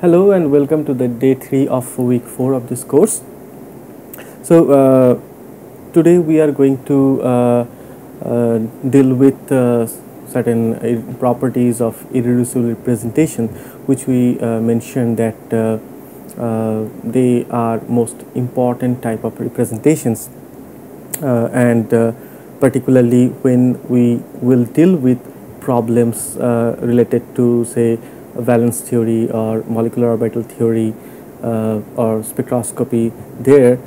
Hello and welcome to the day 3 of week 4 of this course. So today we are going to deal with certain properties of irreducible representation, which we mentioned that they are most important type of representations, and particularly when we will deal with problems related to, say, valence theory or molecular orbital theory or spectroscopy. There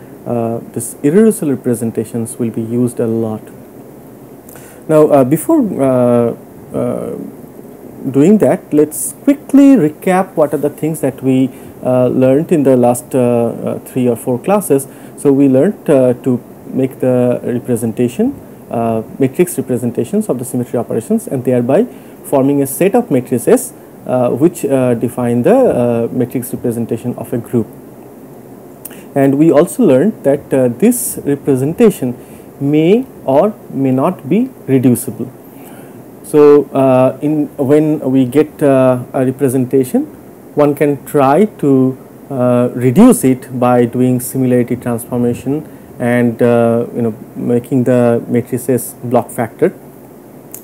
this irreducible representations will be used a lot. Now before doing that, let's quickly recap what are the things that we learned in the last 3 or 4 classes. So we learned to make the representation, matrix representations of the symmetry operations, and thereby forming a set of matrices which define the matrix representation of a group. And we also learned that this representation may or may not be reducible. So when we get a representation, one can try to reduce it by doing similarity transformation and making the matrices block factor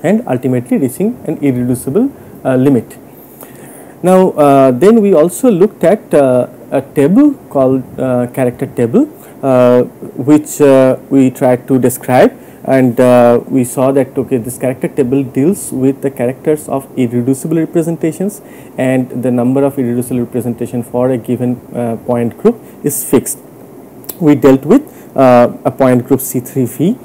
and ultimately reaching an irreducible limit. Now then we also looked at a table called character table, which we tried to describe, and we saw that this character table deals with the characters of irreducible representations, and the number of irreducible representation for a given point group is fixed. We dealt with a point group C3V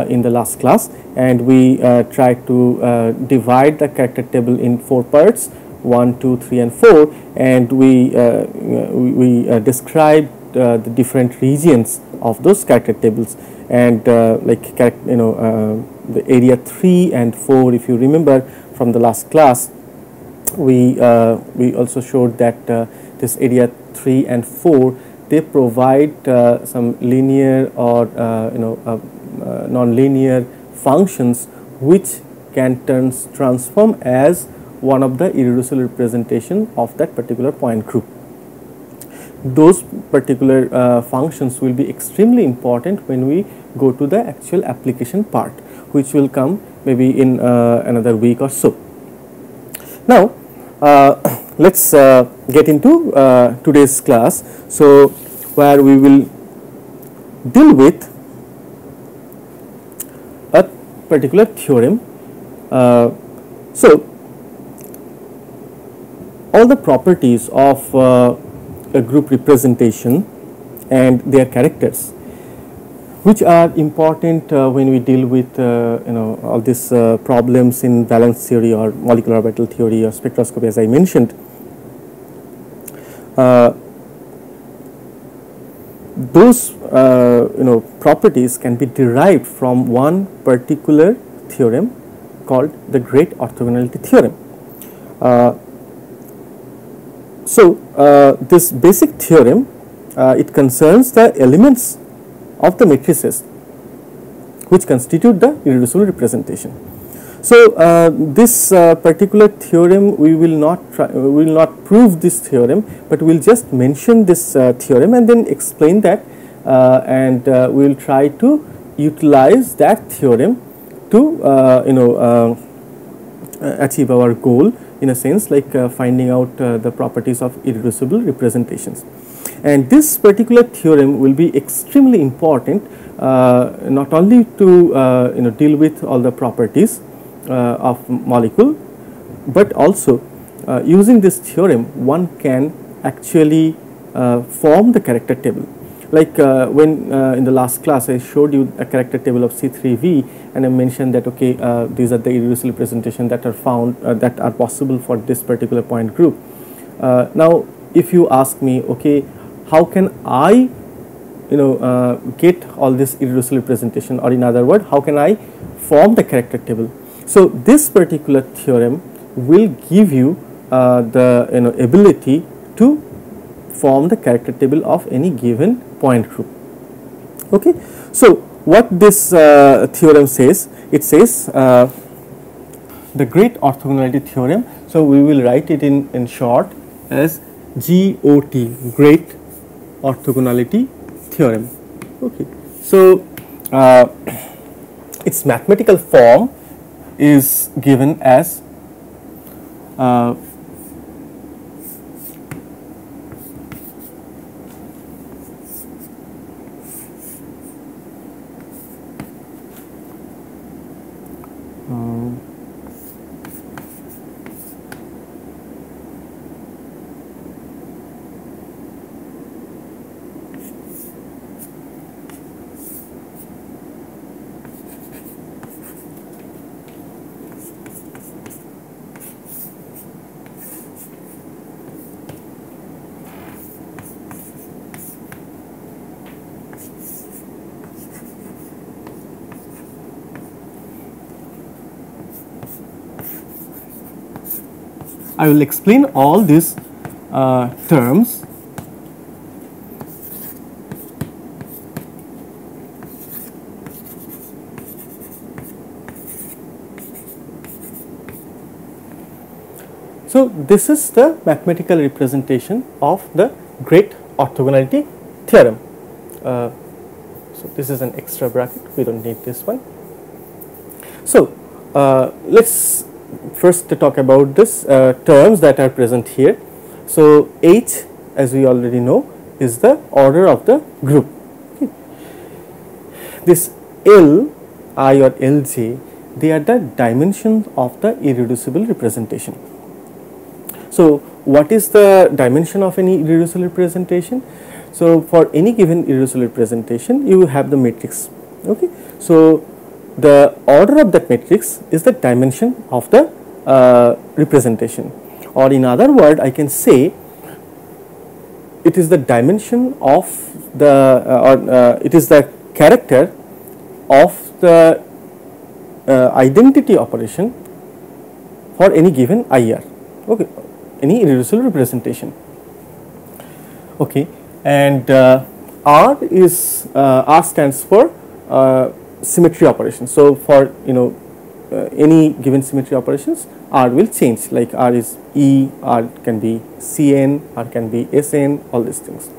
in the last class, and we tried to divide the character table in 4 parts, 1, 2, 3 and 4, and we described the different regions of those character tables, and the area 3 and 4, if you remember from the last class, we also showed that this area 3 and 4, they provide some linear or non-linear functions which can transform as one of the irreducible representation of that particular point group. Those particular functions will be extremely important when we go to the actual application part, which will come maybe in another week or so. Now let's get into today's class, so where we will deal with a particular theorem. So all the properties of a group representation and their characters, which are important when we deal with all these problems in valence theory or molecular orbital theory or spectroscopy, as I mentioned. Those properties can be derived from one particular theorem called the great orthogonality theorem. So this basic theorem, it concerns the elements of the matrices which constitute the irreducible representation. So this particular theorem, we will not prove this theorem, but we will just mention this theorem and then explain that, and we will try to utilize that theorem to achieve our goal, in a sense, like finding out the properties of irreducible representations. And this particular theorem will be extremely important, not only to deal with all the properties of molecule, but also using this theorem one can actually form the character table. Like when in the last class I showed you a character table of C3V, and I mentioned that these are the irreducible representations that are found that are possible for this particular point group. Now if you ask me, how can I get all this irreducible representation, or in other words, how can I form the character table? So this particular theorem will give you the ability to form the character table of any given point group. Okay, so what this theorem says, it says the great orthogonality theorem. So we will write it in short as GOT, great orthogonality theorem. Okay, so its mathematical form is given as I will explain all these terms. So, this is the mathematical representation of the great orthogonality theorem. So, this is an extra bracket, we do not need this one. So, let us first talk about this terms that are present here. So, H, as we already know, is the order of the group. Okay. This L, I or Lj, they are the dimensions of the irreducible representation. So, what is the dimension of any irreducible representation? So, for any given irreducible representation, you have the matrix. Okay. So, the order of that matrix is the dimension of the representation, or in other word I can say it is the dimension of the it is the character of the identity operation for any given IR, okay, any irreducible representation. Okay, and R is R stands for symmetry operation. So, for any given symmetry operations, R will change, like R is E, R can be Cn, R can be Sn, all these things.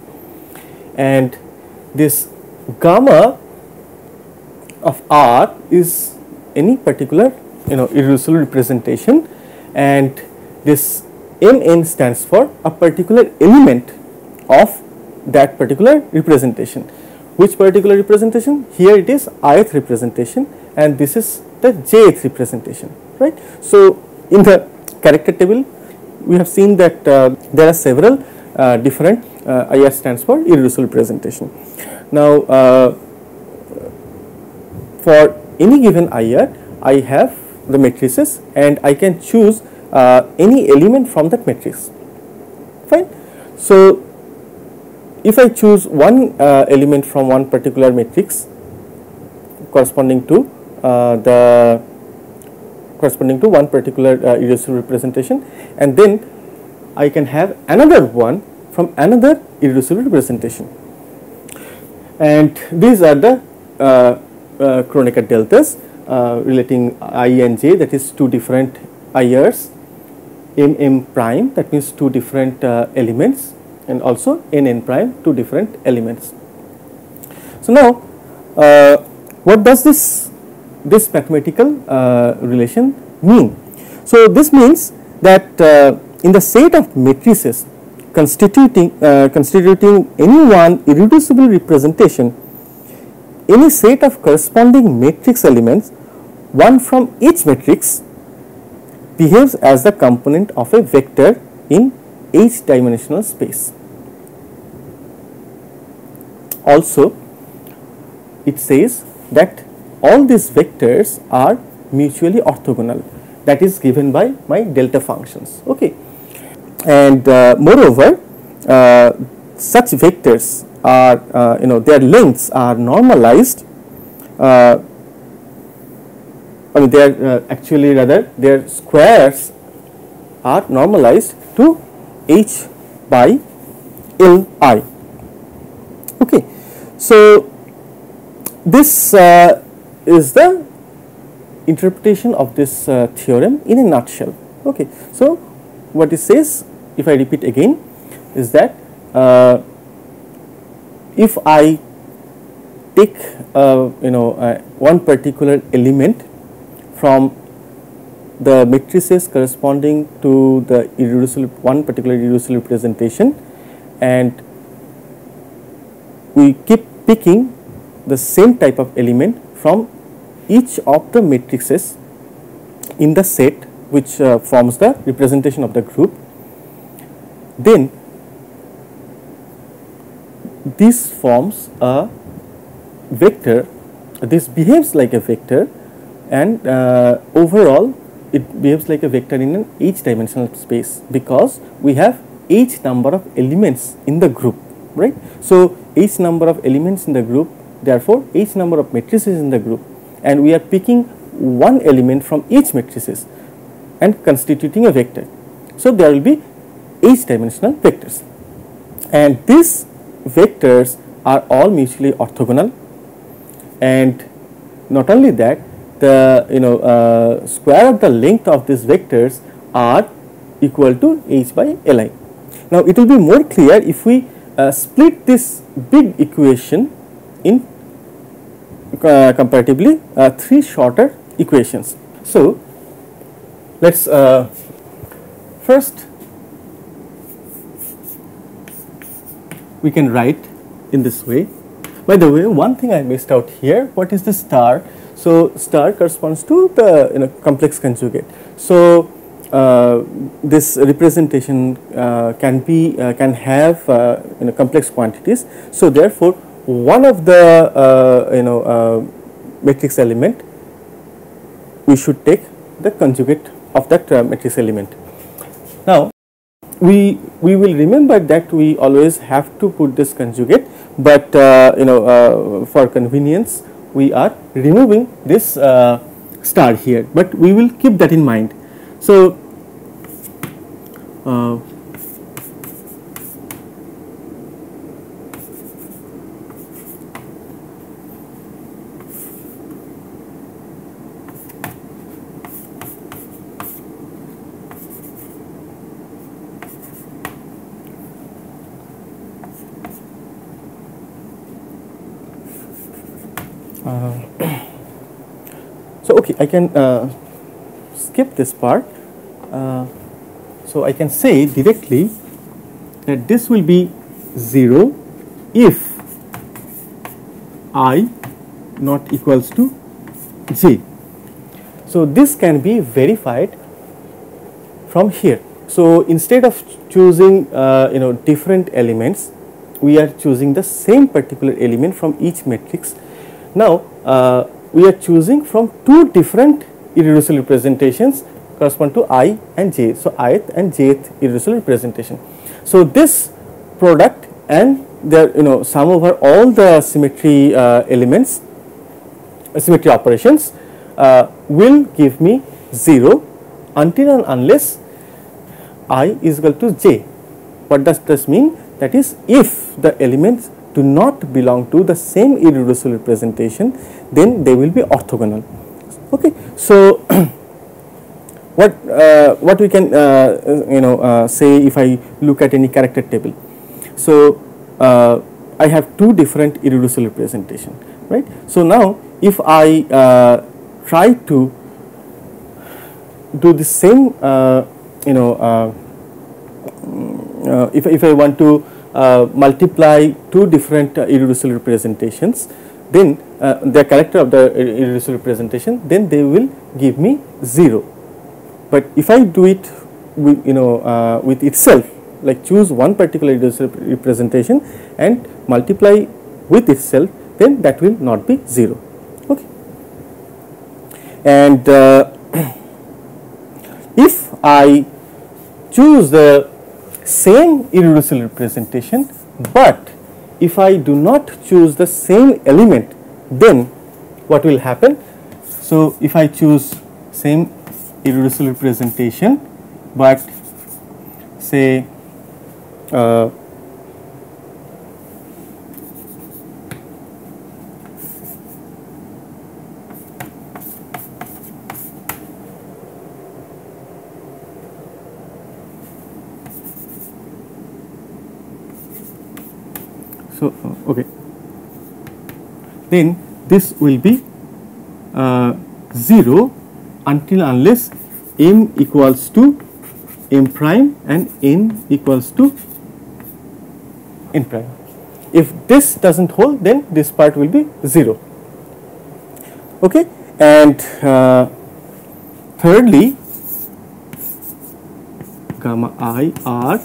And this gamma of R is any particular irreducible representation, and this Mn stands for a particular element of that particular representation. Which particular representation? Here it is ith representation, and this is the jth representation, right. So, in the character table we have seen that there are several different IR stands for irreducible representation. Now, for any given IR, I have the matrices and I can choose any element from that matrix, fine. So, if I choose one element from one particular matrix corresponding to one particular irreducible representation, and then I can have another one from another irreducible representation, and these are the Kronecker deltas relating I and j, that is two different IRs, M prime, that means two different elements, and also N prime, two different elements. So, now what does this mathematical relation mean? So, this means that in the set of matrices constituting any one irreducible representation, any set of corresponding matrix elements, one from each matrix behaves as the component of a vector in h dimensional space. Also, it says that all these vectors are mutually orthogonal, that is given by my delta functions. Okay. And moreover, such vectors are their lengths are normalized, I mean they are actually rather their squares are normalized to h by Li. Okay. So, this is the interpretation of this theorem in a nutshell. Okay. So, what it says, if I repeat again, is that if I take one particular element from the matrices corresponding to the one particular irreducible representation, and we keep picking the same type of element from each of the matrices in the set which forms the representation of the group, then this forms a vector. This behaves like a vector, and overall it behaves like a vector in an h dimensional space, because we have h number of elements in the group, right. So h number of elements in the group, therefore h number of matrices in the group, and we are picking one element from each matrices and constituting a vector. So there will be h dimensional vectors, and these vectors are all mutually orthogonal, and not only that, the square of the length of these vectors are equal to h by li. Now it will be more clear if we split this big equation in comparatively 3 shorter equations. So let's first we can write in this way. By the way, one thing I missed out here, what is the star? So star corresponds to the complex conjugate. So this representation can have complex quantities. So therefore, one of the matrix element, we should take the conjugate of that matrix element. Now we will remember that we always have to put this conjugate, but for convenience we are removing this star here, but we will keep that in mind. So so okay, I can skip this part. So I can say directly that this will be 0 if I not equals to j. So this can be verified from here. So instead of choosing different elements, we are choosing the same particular element from each matrix. Now we are choosing from 2 different irreducible representations correspond to I and j. So ith and jth irreducible representation. So this product and the sum over all the symmetry elements, symmetry operations will give me 0 until and unless I is equal to j. What does this mean? That is, if the elements do not belong to the same irreducible representation, then they will be orthogonal. Okay. So what we can say if I look at any character table. So I have 2 different irreducible representation, right. So now if I try to do the same if I want to multiply 2 different irreducible representations, then the character of the irreducible representation, then they will give me 0. But if I do it with with itself, like choose one particular irreducible representation and multiply with itself, then that will not be 0. Okay. And if I choose the same irreducible representation, but if I do not choose the same element, then what will happen? So if I choose same irreducible representation, but say So okay, then this will be 0 until unless m equals to m prime and n equals to n prime. If this does not hold, then this part will be 0. Okay, and thirdly, gamma I r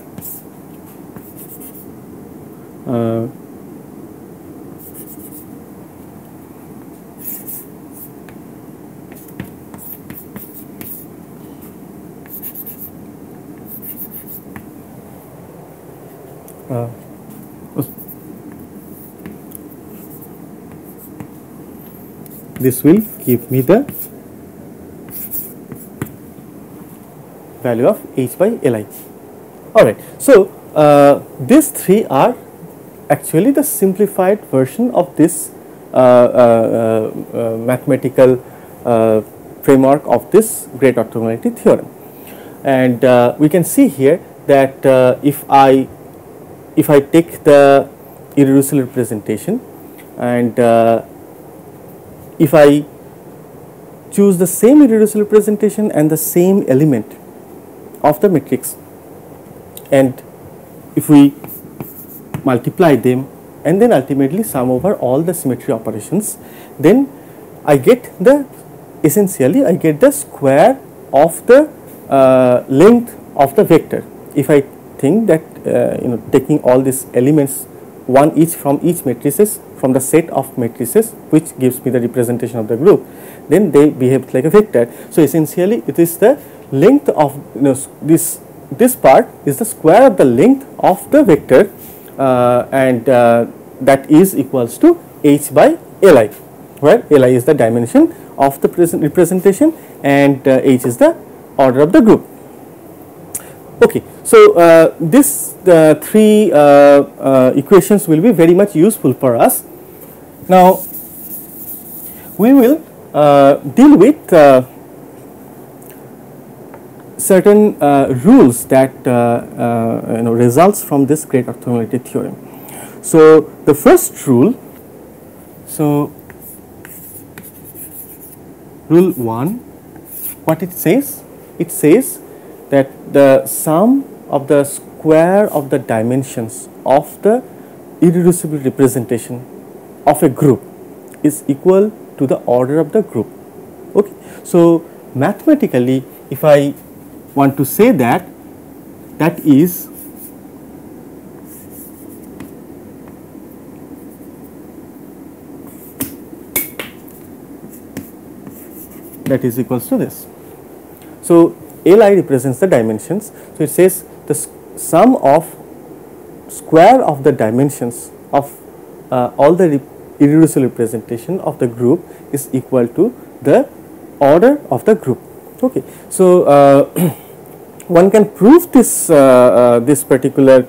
this will give me the value of h by Li. Alright, so these three are actually the simplified version of this mathematical framework of this great orthogonality theorem. And we can see here that if I take the irreducible representation and if I choose the same irreducible representation and the same element of the matrix, and if we multiply them and then ultimately sum over all the symmetry operations, then I get the essentially I get the square of the length of the vector. If I think that taking all these elements one each from each matrices, from the set of matrices which gives me the representation of the group, then they behave like a vector. So essentially it is the length of this part is the square of the length of the vector, and that is equals to h by Li, where Li is the dimension of the present representation and h is the order of the group. Okay, so this three equations will be very much useful for us. Now we will deal with certain rules that results from this great orthogonality theorem. So the first rule, so rule 1, what it says? It says that the sum of the square of the dimensions of the irreducible representation of a group is equal to the order of the group. Okay, so mathematically, if I want to say that, that is equals to this. So Li represents the dimensions. So it says the sum of square of the dimensions of all the irreducible representation of the group is equal to the order of the group. Okay, so one can prove this this particular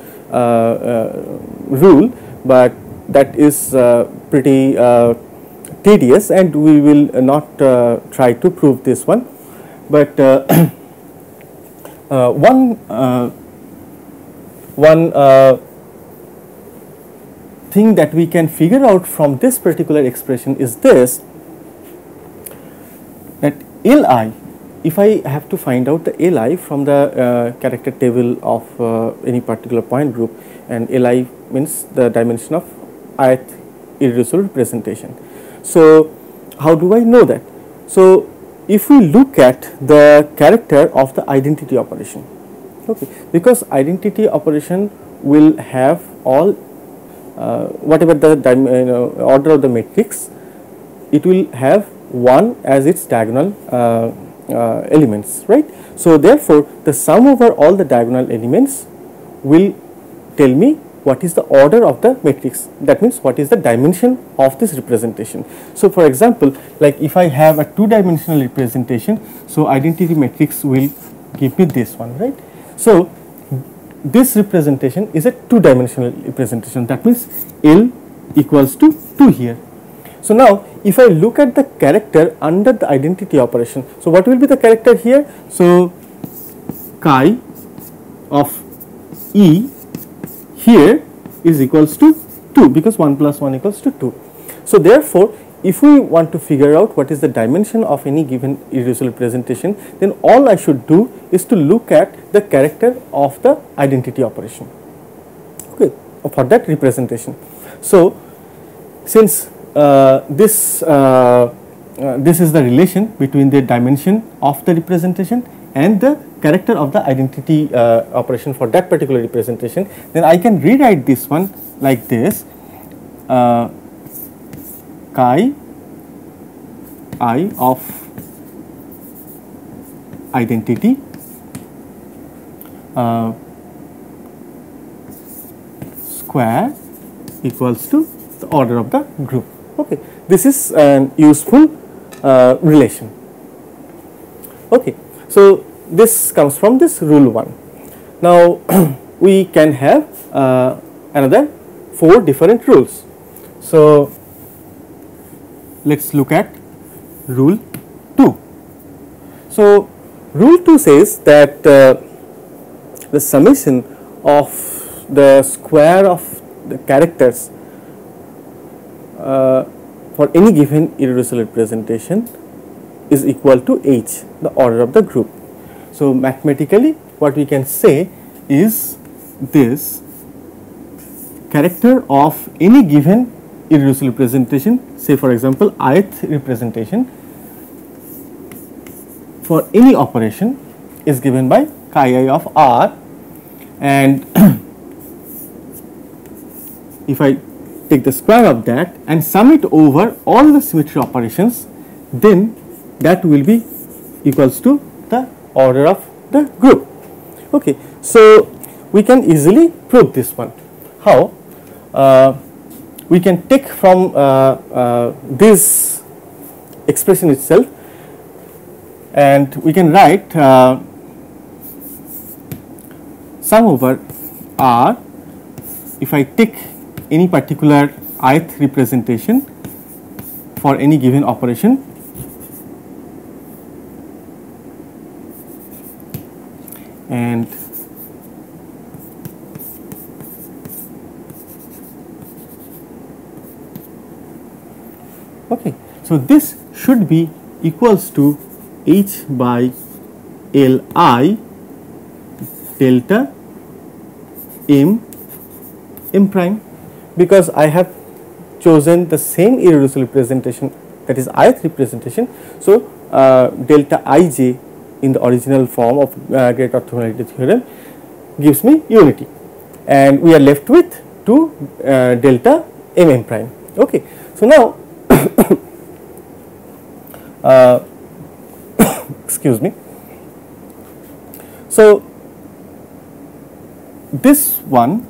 rule, but that is pretty tedious, and we will not try to prove this one. But one thing that we can figure out from this particular expression is this, that Li, if I have to find out the Li from the character table of any particular point group, and Li means the dimension of ith irreducible representation. So how do I know that? So if we look at the character of the identity operation, okay, because identity operation will have all whatever the order of the matrix, it will have 1 as its diagonal elements, right? So therefore the sum over all the diagonal elements will tell me what is the order of the matrix, that means what is the dimension of this representation. So for example, like if I have a 2-dimensional representation, so identity matrix will give me this one, right? So this representation is a 2-dimensional representation, that means L equals to 2 here. So now if I look at the character under the identity operation, so what will be the character here? So chi of E here is equals to 2. 2 because 1 plus 1 equals to 2. So therefore, if we want to figure out what is the dimension of any given irreducible representation, then all I should do is to look at the character of the identity operation, okay, for that representation. So since this is the relation between the dimension of the representation and the character of the identity operation for that particular representation, then I can rewrite this one like this, chi I of identity square equals to the order of the group. Okay, this is an useful relation. Okay, so this comes from this rule 1. Now we can have another 4 different rules. So let's look at rule 2. So rule 2 says that the summation of the square of the characters for any given irreducible representation is equal to h, the order of the group. So mathematically what we can say is this character of any given irreducible representation, say for example ith representation for any operation is given by chi I of r, and if I take the square of that and sum it over all the symmetry operations, then that will be equals to the order of the group. Okay, so we can easily prove this one. How? We can take from this expression itself, and we can write sum over r. If I take any particular ith representation for any given operation, and okay, so this should be equals to h by Li delta m prime, because I have chosen the same irreducible representation, that is ith representation. So delta ij in the original form of great orthogonality theorem gives me unity, and we are left with 2 delta m prime. Okay, so now excuse me. So this one,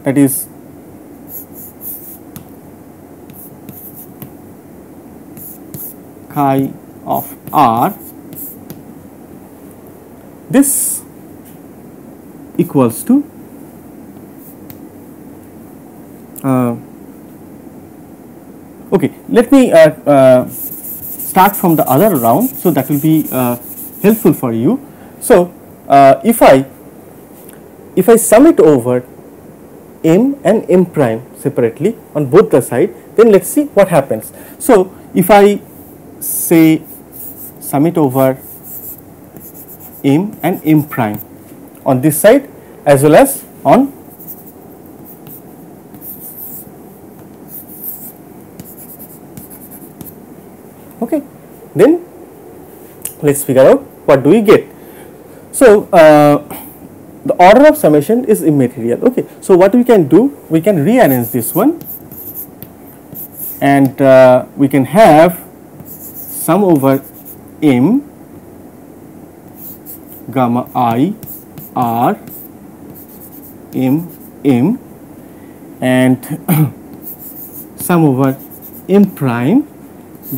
that is chi of r, this equals to okay, let me start from the other round, so that will be helpful for you. So if I sum it over m and m prime separately on both the side, then let's see what happens. So if I say sum it over m and m prime on this side as well as on okay, then let's figure out what do we get. So the order of summation is immaterial. Okay, so what we can do, we can rearrange this one, and we can have sum over m gamma I r m m, and sum over m prime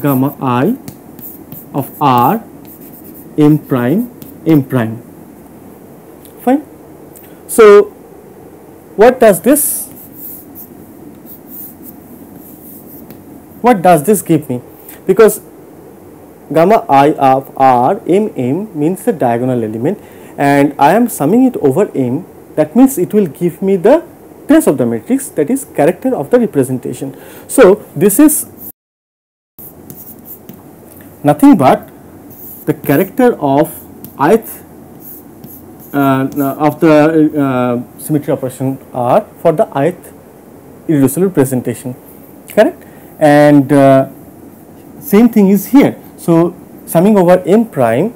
gamma I of r m prime m prime. Fine. So what does this give me? Because gamma I of r m m means the diagonal element, and I am summing it over m, that means it will give me the trace of the matrix, that is character of the representation. So this is nothing but the character of ith of the symmetry operation R for the ith irreducible representation, correct? And same thing is here. So summing over m prime,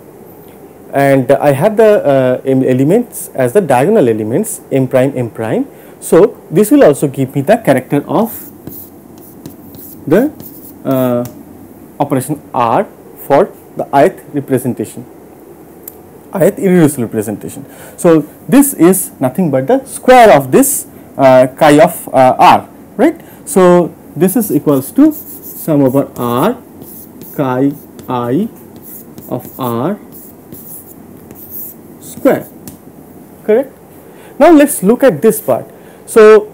and I have the elements as the diagonal elements m prime. So this will also give me the character of the operation R for the ith representation, ith irreducible representation. So this is nothing but the square of this chi of R, right? So this is equals to sum over R chi I of R square, correct? Now let's look at this part. So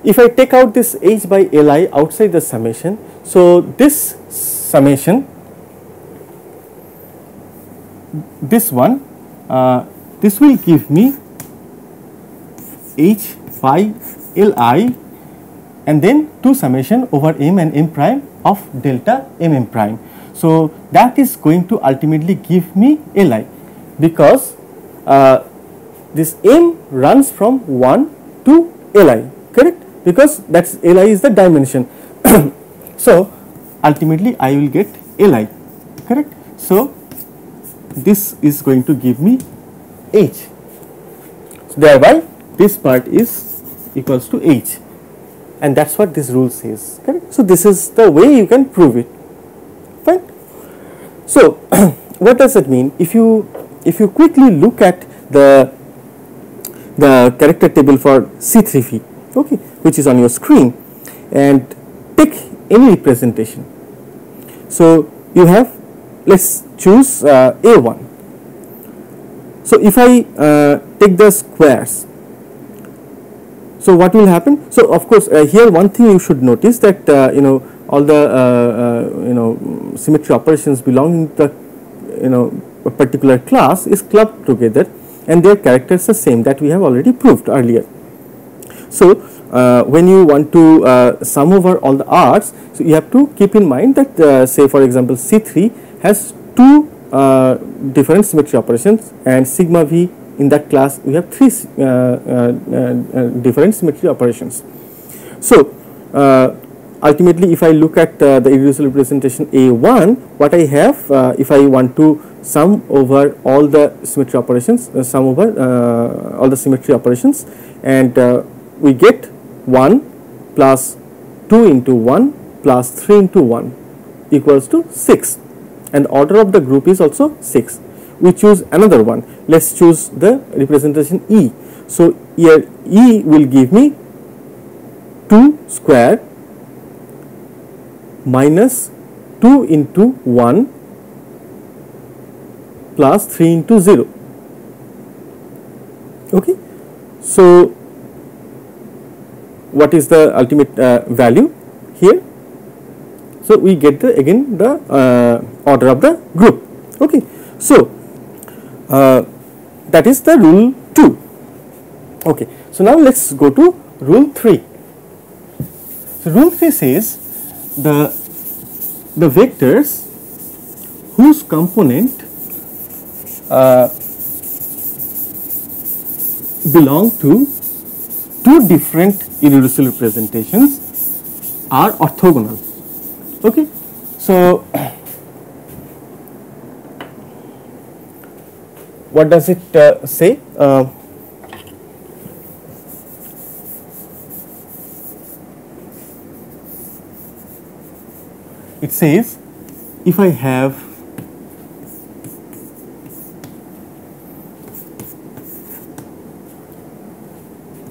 if I take out this h by Li outside the summation, so this summation, this one, this will give me h by Li and then 2 summation over m and m prime of delta m prime. So that is going to ultimately give me Li, because this m runs from 1 to Li, correct? Because that's Li is the dimension. So ultimately I will get Li, correct? So this is going to give me h. So thereby this part is equals to h, and that's what this rule says, correct? So this is the way you can prove it, fine. So what does it mean? If you quickly look at the character table for C3V, okay, which is on your screen, and take any representation. So you have, let's choose A1. So if I take the squares, so what will happen? So of course here one thing you should notice that all the symmetry operations belonging to the a particular class is clubbed together, and their characters are same, that we have already proved earlier. So when you want to sum over all the R's, so you have to keep in mind that say for example C3 has 2 different symmetry operations, and sigma v in that class we have 3 different symmetry operations. So ultimately if I look at the irreducible representation A1, what I have, if I want to sum over all the symmetry operations, sum over all the symmetry operations, and we get 1 plus 2 into 1 plus 3 into 1 equals to 6, and order of the group is also 6. We choose another one. Let's choose the representation E. So here E will give me 2 square minus 2 into 1 plus 3 into 0. Okay. So what is the ultimate value here? So we get the again the order of the group. Okay. So that is the rule 2. Okay. So now let's go to rule 3. So rule 3 says the vectors whose component belong to 2 different irreducible representations are orthogonal. Okay. So what does it say? It says if I have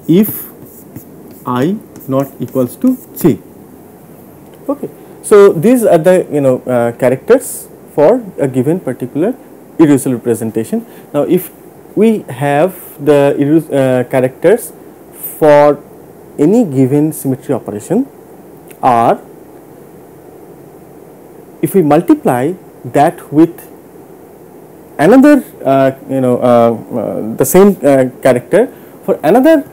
if I not equals to j. Okay. So these are the characters for a given particular irreducible representation. Now if we have the characters for any given symmetry operation R, if we multiply that with another the same character for another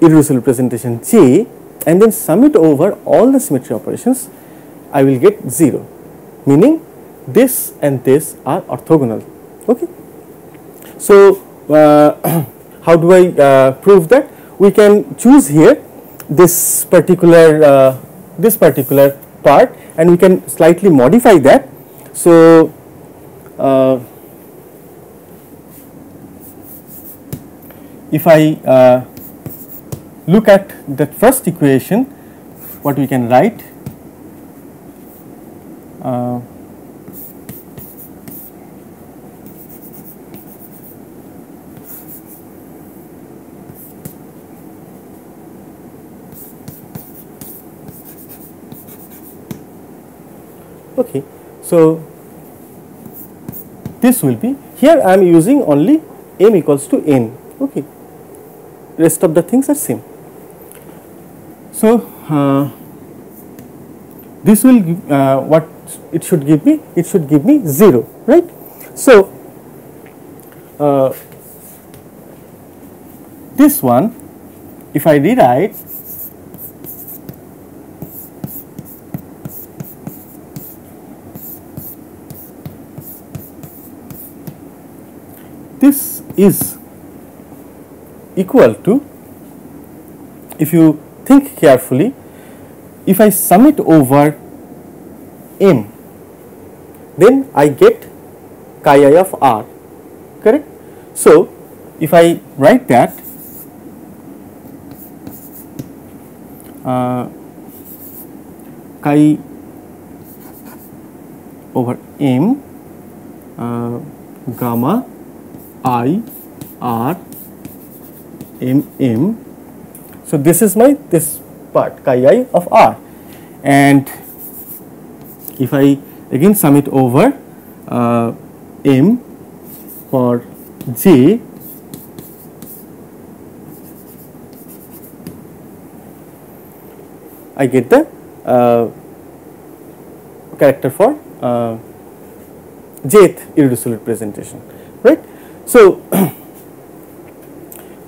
irreducible representation J and then sum it over all the symmetry operations, I will get 0, meaning this and this are orthogonal. Okay. So, how do I prove that? We can choose here this particular part and we can slightly modify that. So, if I look at that first equation, what we can write, okay. So, this will be, here I am using only m equals to n, okay, rest of the things are same. So, this will give, what it should give me? It should give me 0, right. So, this one, if I rewrite, this is equal to, if you think carefully, if I sum it over m, then I get chi I of r, correct. So, if I write that, chi over m gamma I r m m. So, this is my this part chi I of r, and if I again sum it over m for j, I get the character for jth irreducible representation, right. So,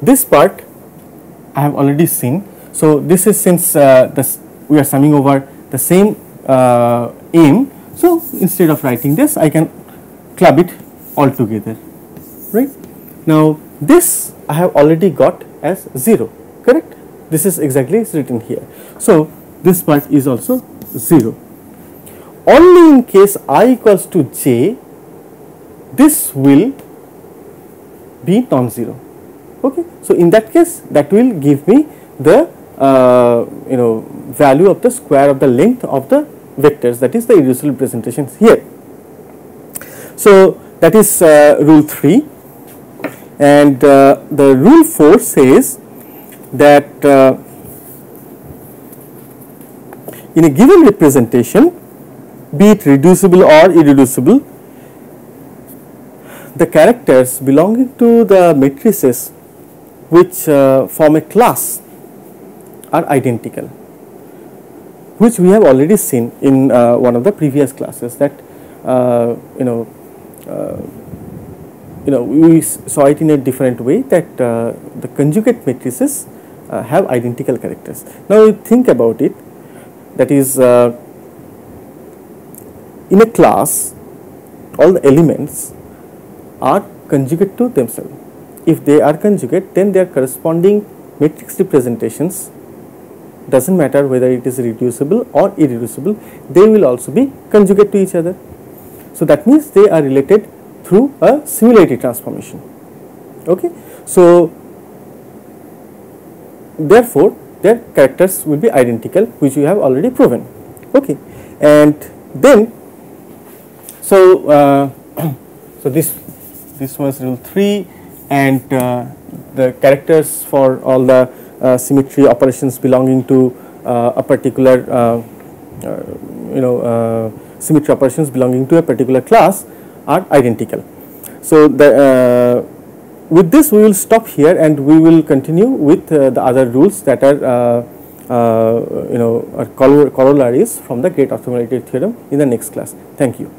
this part I have already seen. So, this is since we are summing over the same m. So, instead of writing this, I can club it all together, right. Now, this I have already got as 0, correct. This is exactly written here. So, this part is also 0. Only in case I equals to j, this will be non-zero. Okay. So, in that case, that will give me the value of the square of the length of the vectors, that is the irreducible representations here. So, that is rule 3, and the rule 4 says that in a given representation, be it reducible or irreducible, the characters belonging to the matrices which form a class are identical, which we have already seen in one of the previous classes, that we saw it in a different way, that the conjugate matrices have identical characters. Now, you think about it, that is in a class all the elements are conjugate to themselves. If they are conjugate, then their corresponding matrix representations, does not matter whether it is reducible or irreducible, they will also be conjugate to each other. So, that means they are related through a similarity transformation. Okay. So, therefore, their characters will be identical, which we have already proven. Okay. And then, so this was rule 3, and the characters for all the symmetry operations belonging to a particular symmetry operations belonging to a particular class are identical. So, with this we will stop here, and we will continue with the other rules that are corollaries from the great orthogonality theorem in the next class. Thank you.